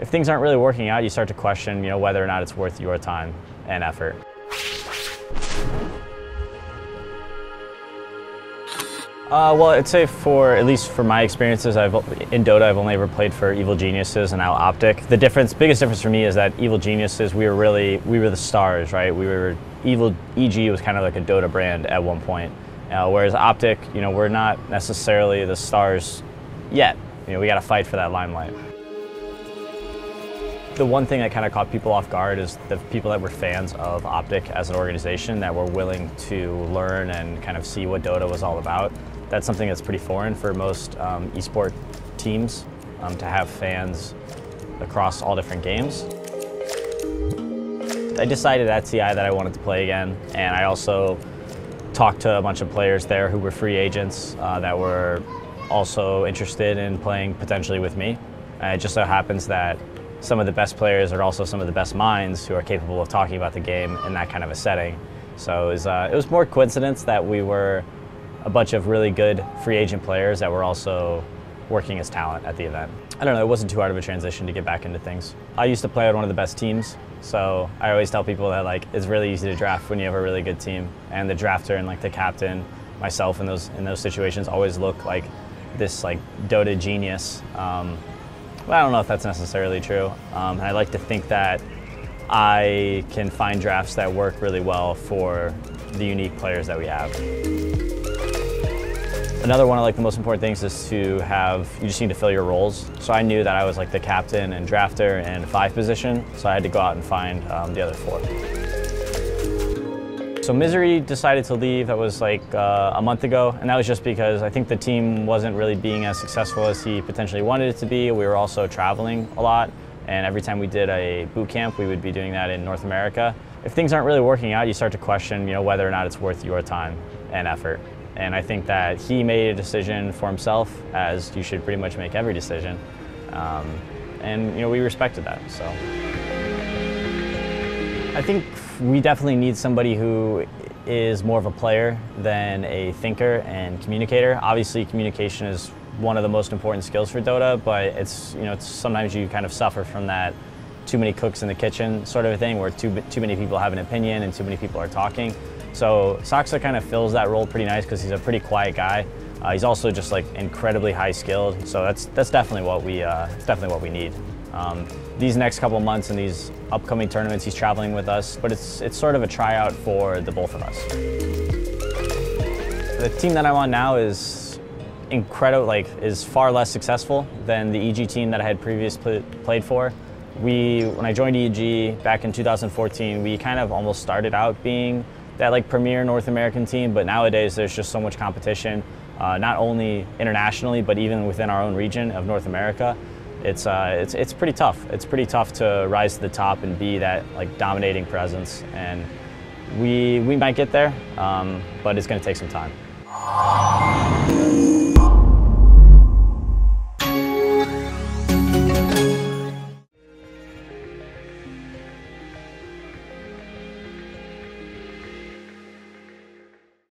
if things aren't really working out, you start to question, whether or not it's worth your time and effort. Well, I'd say at least for my experiences, in Dota, I've only ever played for Evil Geniuses and now OpTic. The biggest difference for me is that Evil Geniuses, we were the stars, right? Evil EG was kind of like a Dota brand at one point, whereas OpTic, we're not necessarily the stars yet. We got to fight for that limelight. The one thing that kind of caught people off guard is the people that were fans of OpTic as an organization that were willing to learn and kind of see what Dota was all about. That's something that's pretty foreign for most esport teams, to have fans across all different games. I decided at CI that I wanted to play again, and I also talked to a bunch of players there who were free agents that were also interested in playing potentially with me. And it just so happens that some of the best players are also some of the best minds who are capable of talking about the game in that kind of a setting. So it was more coincidence that we were a bunch of really good free agent players that were also working as talent at the event. I don't know, it wasn't too hard of a transition to get back into things. I used to play at one of the best teams, so I always tell people that it's really easy to draft when you have a really good team, and the drafter and the captain, myself in those situations always look like this Dota genius. Well, I don't know if that's necessarily true. I like to think that I can find drafts that work really well for the unique players that we have. Another one of the most important things is you just need to fill your roles. So I knew that I was the captain and drafter and 5 position, so I had to go out and find the other 4. So Misery decided to leave, that was a month ago, and that was just because I think the team wasn't really being as successful as he potentially wanted it to be. We were also traveling a lot, and every time we did a boot camp, we would be doing that in North America. If things aren't really working out, you start to question, whether or not it's worth your time and effort. And I think that he made a decision for himself, as you should pretty much make every decision. And we respected that, so. I think we definitely need somebody who is more of a player than a thinker and communicator. Obviously, communication is one of the most important skills for Dota, but it's sometimes you kind of suffer from that too many cooks in the kitchen sort of a thing, where too many people have an opinion and too many people are talking. So Saksa kind of fills that role pretty nice because he's a pretty quiet guy. He's also just incredibly high skilled, so that's definitely what we need. These next couple months and these upcoming tournaments, he's traveling with us, but it's sort of a tryout for the both of us. The team that I'm on now is incredible, is far less successful than the EG team that I had previously played for. When I joined EG back in 2014, we kind of almost started out being that premier North American team, but nowadays there's just so much competition, not only internationally, but even within our own region of North America. It's pretty tough. It's pretty tough to rise to the top and be that dominating presence, and we might get there, but it's going to take some time.